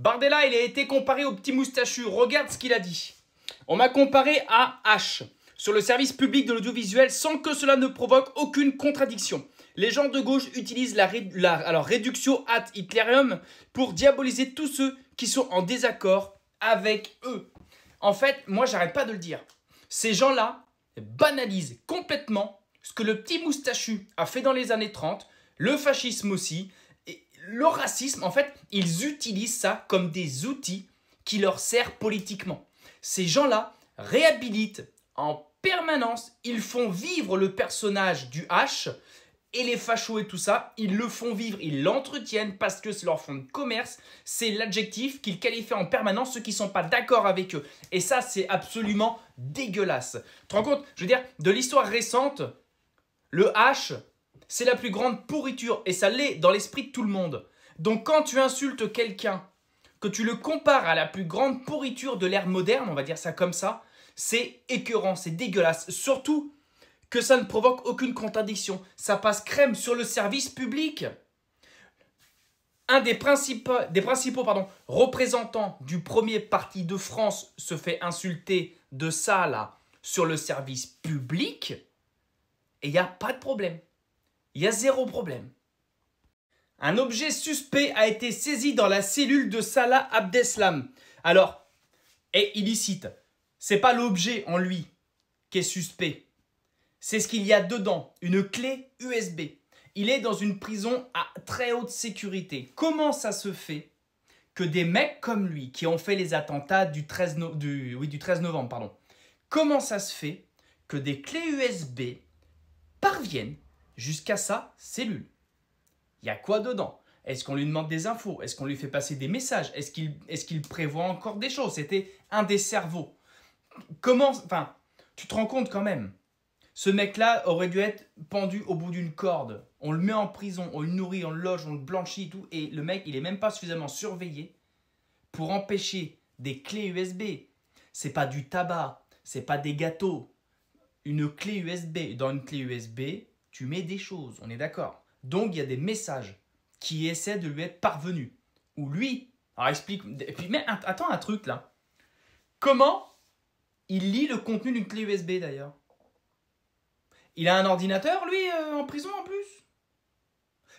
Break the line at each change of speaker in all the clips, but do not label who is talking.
Bardella, il a été comparé au petit moustachu. Regarde ce qu'il a dit. On m'a comparé à H sur le service public de l'audiovisuel sans que cela ne provoque aucune contradiction. Les gens de gauche utilisent la réductio ad Hitlerium pour diaboliser tous ceux qui sont en désaccord avec eux. En fait, moi, j'arrête pas de le dire. Ces gens-là banalisent complètement ce que le petit moustachu a fait dans les années 30, le fascisme aussi, et le racisme. En fait, ils utilisent ça comme des outils qui leur servent politiquement. Ces gens-là réhabilitent en permanence, ils font vivre le personnage du H et les fachos et tout ça, ils le font vivre, ils l'entretiennent parce que c'est leur fond de commerce, c'est l'adjectif qu'ils qualifient en permanence ceux qui ne sont pas d'accord avec eux. Et ça, c'est absolument dégueulasse. Tu te rends compte? Je veux dire, de l'histoire récente, le H, c'est la plus grande pourriture et ça l'est dans l'esprit de tout le monde. Donc quand tu insultes quelqu'un, que tu le compares à la plus grande pourriture de l'ère moderne, on va dire ça comme ça, c'est écœurant, c'est dégueulasse. Surtout que ça ne provoque aucune contradiction. Ça passe crème sur le service public. Un des principaux représentants du premier parti de France se fait insulter de ça là sur le service public et il n'y a pas de problème. Il y a zéro problème. Un objet suspect a été saisi dans la cellule de Salah Abdeslam. Alors, et illicite, c'est pas l'objet en lui qui est suspect. C'est ce qu'il y a dedans, une clé USB. Il est dans une prison à très haute sécurité. Comment ça se fait que des mecs comme lui, qui ont fait les attentats du 13 novembre, pardon, comment ça se fait que des clés USB parviennent jusqu'à sa cellule? Il y a quoi dedans? Est-ce qu'on lui demande des infos? Est-ce qu'on lui fait passer des messages? Est-ce qu'il prévoit encore des choses? C'était un des cerveaux. Comment, enfin, tu te rends compte quand même? Ce mec-là aurait dû être pendu au bout d'une corde. On le met en prison, on le nourrit, on le loge, on le blanchit et tout. Et le mec, il n'est même pas suffisamment surveillé pour empêcher des clés USB. C'est pas du tabac, c'est pas des gâteaux. Une clé USB, dans une clé USB, tu mets des choses, on est d'accord. Donc, il y a des messages qui essaient de lui être parvenus. Ou lui, alors explique, et puis mais attends un truc là. Comment il lit le contenu d'une clé USB d'ailleurs? Il a un ordinateur, lui, en prison en plus?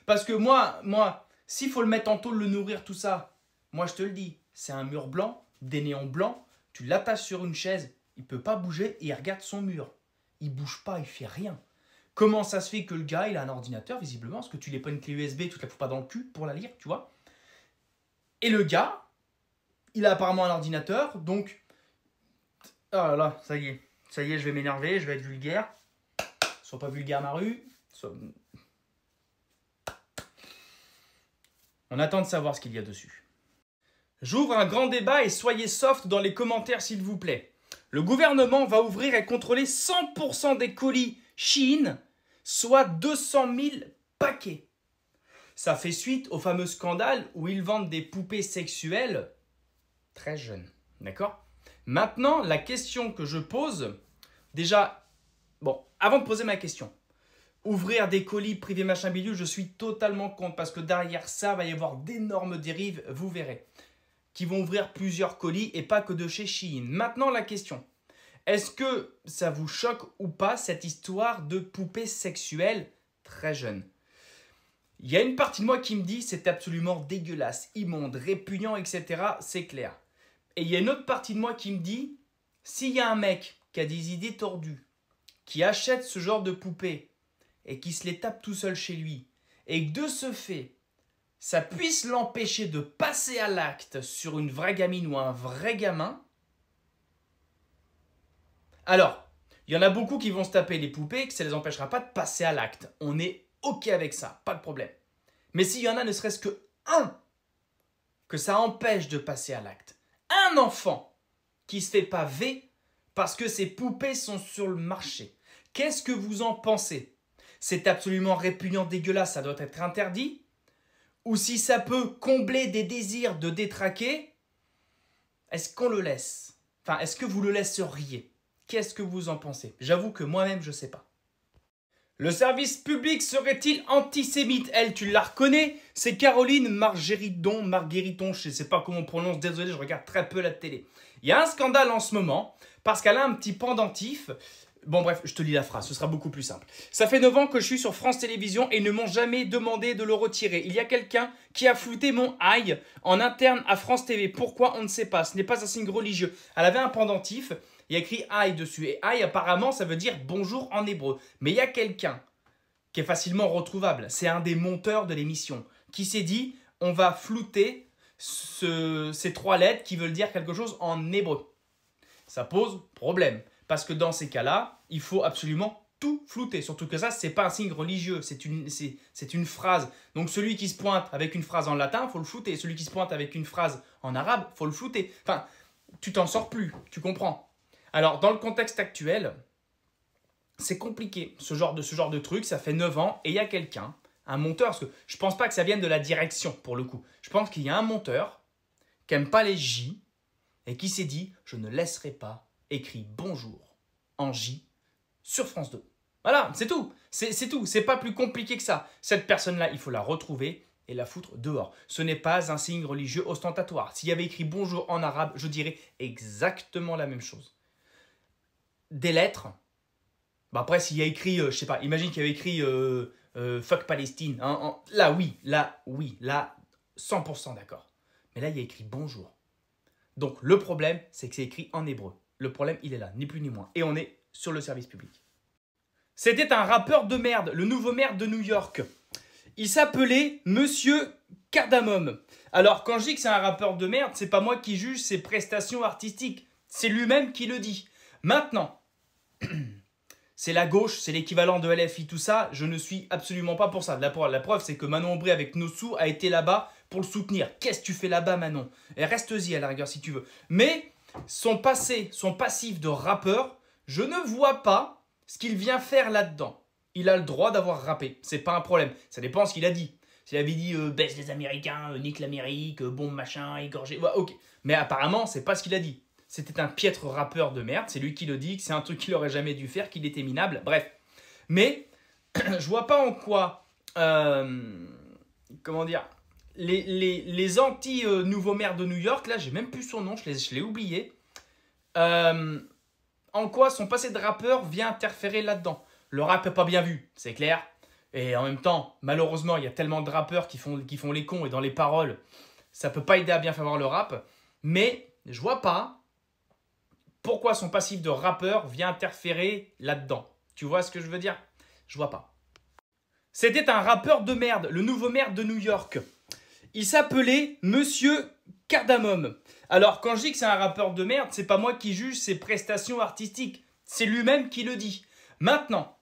Parce que moi, s'il faut le mettre en tôle, le nourrir, tout ça, moi je te le dis, c'est un mur blanc, des néons blancs, tu l'attaches sur une chaise, il ne peut pas bouger et il regarde son mur. Il ne bouge pas, il ne fait rien. Comment ça se fait que le gars, il a un ordinateur, visiblement, parce que tu n'as pas une clé USB, tu ne te la fous pas dans le cul pour la lire, tu vois? Et le gars, il a apparemment un ordinateur, donc... Oh là là, ça y est, je vais m'énerver, je vais être vulgaire. Sois pas vulgaire, Maru. On attend de savoir ce qu'il y a dessus. J'ouvre un grand débat et soyez soft dans les commentaires s'il vous plaît. Le gouvernement va ouvrir et contrôler 100% des colis Shein, soit 200 000 paquets. Ça fait suite au fameux scandale où ils vendent des poupées sexuelles très jeunes. D'accord? Maintenant, la question que je pose, déjà, bon, avant de poser ma question, ouvrir des colis privés machin bidule, je suis totalement contre parce que derrière ça, va y avoir d'énormes dérives, vous verrez, qui vont ouvrir plusieurs colis et pas que de chez Shein. Maintenant, la question, est-ce que ça vous choque ou pas cette histoire de poupées sexuelles très jeunes? Il y a une partie de moi qui me dit c'est absolument dégueulasse, immonde, répugnant, etc. C'est clair. Et il y a une autre partie de moi qui me dit s'il y a un mec qui a des idées tordues, qui achète ce genre de poupées et qui se les tape tout seul chez lui, et que de ce fait, ça puisse l'empêcher de passer à l'acte sur une vraie gamine ou un vrai gamin, alors, il y en a beaucoup qui vont se taper les poupées, que ça ne les empêchera pas de passer à l'acte. On est OK avec ça, pas de problème. Mais s'il y en a ne serait-ce que un, que ça empêche de passer à l'acte, un enfant qui se fait pas V parce que ses poupées sont sur le marché, qu'est-ce que vous en pensez? C'est absolument répugnant, dégueulasse, ça doit être interdit? Ou si ça peut combler des désirs de détraquer, est-ce qu'on le laisse? Enfin, est-ce que vous le laisseriez? Qu'est-ce que vous en pensez? J'avoue que moi-même, je ne sais pas. Le service public serait-il antisémite? Elle, tu la reconnais? C'est Caroline Margueriton, je ne sais pas comment on prononce, désolé, je regarde très peu la télé. Il y a un scandale en ce moment, parce qu'elle a un petit pendentif. Bon bref, je te lis la phrase, ce sera beaucoup plus simple. Ça fait 9 ans que je suis sur France Télévisions et ne m'ont jamais demandé de le retirer. Il y a quelqu'un qui a flouté mon aïe en interne à France TV. Pourquoi? On ne sait pas, ce n'est pas un signe religieux. Elle avait un pendentif, il y a écrit aïe dessus. Et aïe apparemment ça veut dire bonjour en hébreu. Mais il y a quelqu'un qui est facilement retrouvable, c'est un des monteurs de l'émission, qui s'est dit on va flouter ces 3 lettres qui veulent dire quelque chose en hébreu. Ça pose problème. Parce que dans ces cas-là, il faut absolument tout flouter. Surtout que ça, ce n'est pas un signe religieux, c'est une phrase. Donc celui qui se pointe avec une phrase en latin, il faut le flouter. Celui qui se pointe avec une phrase en arabe, il faut le flouter. Enfin, tu t'en sors plus, tu comprends. Alors, dans le contexte actuel, c'est compliqué, ce genre de truc. Ça fait 9 ans et il y a quelqu'un, un monteur, parce que je ne pense pas que ça vienne de la direction, pour le coup. Je pense qu'il y a un monteur qui n'aime pas les J et qui s'est dit « Je ne laisserai pas écrit bonjour en J sur France 2. Voilà, c'est tout. C'est tout. C'est pas plus compliqué que ça. Cette personne-là, il faut la retrouver et la foutre dehors. Ce n'est pas un signe religieux ostentatoire. S'il y avait écrit bonjour en arabe, je dirais exactement la même chose. Des lettres. Bah après, s'il y a écrit, je sais pas, imagine qu'il y avait écrit fuck Palestine. Hein, là, oui, 100% d'accord. Mais là, il y a écrit bonjour. Donc, le problème, c'est que c'est écrit en hébreu. Le problème, il est là, ni plus ni moins. Et on est sur le service public. C'était un rappeur de merde, le nouveau maire de New York. Il s'appelait Monsieur Cardamome. Alors, quand je dis que c'est un rappeur de merde, c'est pas moi qui juge ses prestations artistiques. C'est lui-même qui le dit. Maintenant, c'est la gauche, c'est l'équivalent de LFI, tout ça. Je ne suis absolument pas pour ça. La preuve, c'est que Manon Aubry, avec nos sous, a été là-bas pour le soutenir. Qu'est-ce que tu fais là-bas, Manon? Et reste-y à la rigueur si tu veux. Mais son passé, son passif de rappeur, je ne vois pas ce qu'il vient faire là-dedans. Il a le droit d'avoir rappé, c'est pas un problème. Ça dépend de ce qu'il a dit. S'il avait dit baisse les Américains, nique l'Amérique, bombe machin, égorgé, ouais, ok. Mais apparemment, c'est pas ce qu'il a dit. C'était un piètre rappeur de merde, c'est lui qui le dit, que c'est un truc qu'il aurait jamais dû faire, qu'il était minable, bref. Mais je vois pas en quoi, comment dire, les anti-nouveaux maires de New York, là, j'ai même plus son nom, je l'ai oublié. En quoi son passé de rappeur vient interférer là-dedans? Le rap n'est pas bien vu, c'est clair. Et en même temps, malheureusement, il y a tellement de rappeurs qui font les cons et dans les paroles, ça ne peut pas aider à bien faire voir le rap. Mais je vois pas pourquoi son passif de rappeur vient interférer là-dedans. Tu vois ce que je veux dire? Je vois pas. C'était un rappeur de merde, le nouveau maire de New York. Il s'appelait Monsieur Cardamome. Alors, quand je dis que c'est un rappeur de merde, c'est pas moi qui juge ses prestations artistiques. C'est lui-même qui le dit. Maintenant,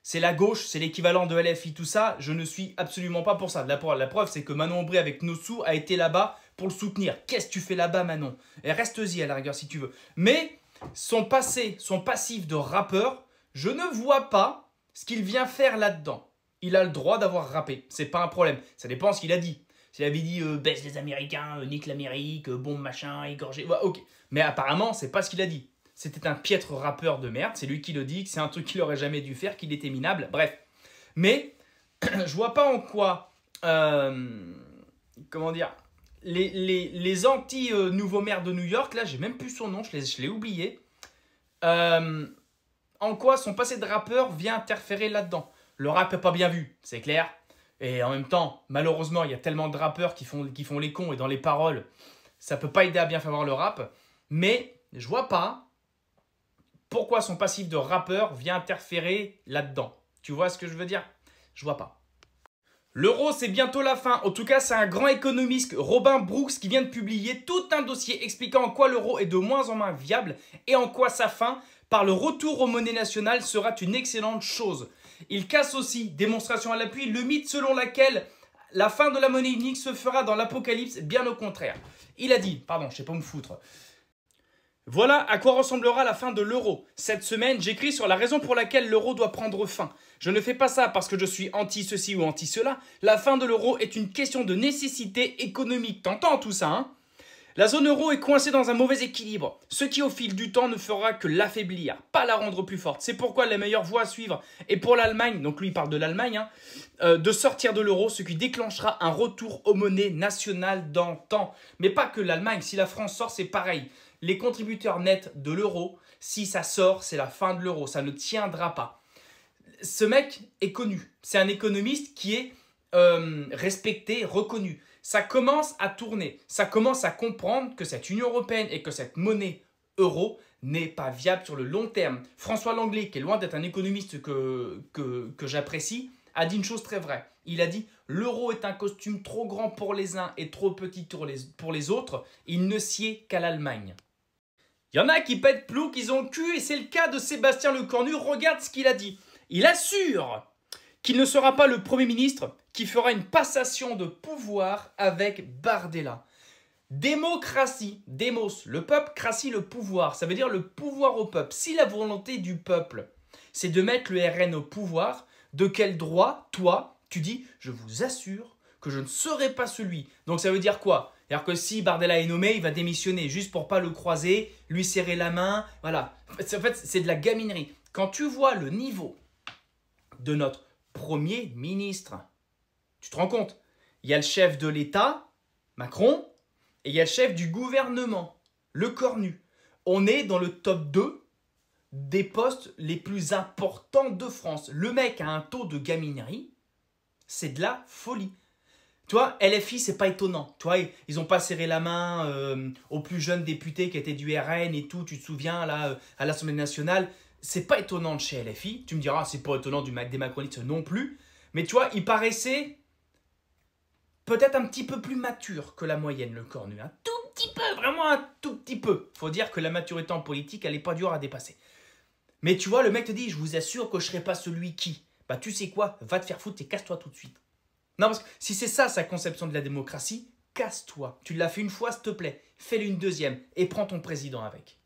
c'est la gauche, c'est l'équivalent de LFI, tout ça. Je ne suis absolument pas pour ça. La preuve, c'est que Manon Aubry, avec nos sous, a été là-bas pour le soutenir. Qu'est-ce que tu fais là-bas, Manon? Et reste-y à la rigueur si tu veux. Mais son passé, son passif de rappeur, je ne vois pas ce qu'il vient faire là-dedans. Il a le droit d'avoir rappé, c'est pas un problème. Ça dépend de ce qu'il a dit. S'il avait dit baisse les Américains, nique l'Amérique, bombe machin, égorgé, ouais, ok. Mais apparemment, c'est pas ce qu'il a dit. C'était un piètre rappeur de merde, c'est lui qui le dit, que c'est un truc qu'il aurait jamais dû faire, qu'il était minable, bref. Mais je vois pas en quoi, comment dire, les anti-nouveaux maires de New York, là, j'ai même plus son nom, je l'ai oublié. En quoi son passé de rappeur vient interférer là-dedans? Le rap n'est pas bien vu, c'est clair. Et en même temps, malheureusement, il y a tellement de rappeurs qui font les cons et dans les paroles, ça ne peut pas aider à bien faire voir le rap. Mais je vois pas pourquoi son passif de rappeur vient interférer là-dedans. Tu vois ce que je veux dire? Je vois pas. L'euro, c'est bientôt la fin. En tout cas, c'est un grand économiste, Robin Brooks, qui vient de publier tout un dossier expliquant en quoi l'euro est de moins en moins viable et en quoi sa fin, par le retour aux monnaies nationales, sera une excellente chose. Il casse aussi, démonstration à l'appui, le mythe selon lequel la fin de la monnaie unique se fera dans l'apocalypse, bien au contraire. Il a dit, pardon, je sais pas me foutre. Voilà à quoi ressemblera la fin de l'euro. Cette semaine, j'écris sur la raison pour laquelle l'euro doit prendre fin. Je ne fais pas ça parce que je suis anti-ceci ou anti-cela. La fin de l'euro est une question de nécessité économique. T'entends tout ça, hein? La zone euro est coincée dans un mauvais équilibre, ce qui au fil du temps ne fera que l'affaiblir, pas la rendre plus forte. C'est pourquoi la meilleure voie à suivre est pour l'Allemagne, donc lui il parle de l'Allemagne, de sortir de l'euro, ce qui déclenchera un retour aux monnaies nationales d'antan. Mais pas que l'Allemagne, si la France sort c'est pareil. Les contributeurs nets de l'euro, si ça sort c'est la fin de l'euro, ça ne tiendra pas. Ce mec est connu, c'est un économiste qui est respecté, reconnu. Ça commence à tourner, ça commence à comprendre que cette Union européenne et que cette monnaie euro n'est pas viable sur le long terme. François Langlais, qui est loin d'être un économiste que j'apprécie, a dit une chose très vraie. Il a dit « L'euro est un costume trop grand pour les uns et trop petit pour les autres. Il ne sied qu'à l'Allemagne. » Il y en a qui pètent plou, qu'ils ont le cul, et c'est le cas de Sébastien Lecornu. Regarde ce qu'il a dit. Il assure qu'il ne sera pas le Premier ministre qui fera une passation de pouvoir avec Bardella. Démocratie, démos, le peuple, cratie, le pouvoir. Ça veut dire le pouvoir au peuple. Si la volonté du peuple, c'est de mettre le RN au pouvoir, de quel droit, toi, tu dis « je vous assure que je ne serai pas celui ». Donc ça veut dire quoi? C'est-à-dire que si Bardella est nommé, il va démissionner juste pour pas le croiser, lui serrer la main. Voilà. En fait, c'est de la gaminerie. Quand tu vois le niveau de notre Premier ministre, tu te rends compte? Il y a le chef de l'État, Macron, et il y a le chef du gouvernement, Lecornu. On est dans le top 2 des postes les plus importants de France. Le mec a un taux de gaminerie, c'est de la folie. Tu vois, LFI, c'est pas étonnant. Tu vois, ils n'ont pas serré la main aux plus jeunes députés qui étaient du RN et tout. Tu te souviens, là, à l'Assemblée nationale. C'est pas étonnant de chez LFI. Tu me diras, c'est pas étonnant des macronistes non plus. Mais tu vois, il paraissait peut-être un petit peu plus mature que la moyenne, Lecornu. Un tout petit peu, vraiment un tout petit peu. Faut dire que la maturité en politique, elle n'est pas dure à dépasser. Mais tu vois, le mec te dit, je vous assure que je ne serai pas celui qui. Bah tu sais quoi, va te faire foutre et casse-toi tout de suite. Non, parce que si c'est ça sa conception de la démocratie, casse-toi. Tu l'as fait une fois, s'il te plaît. Fais-le une deuxième et prends ton président avec.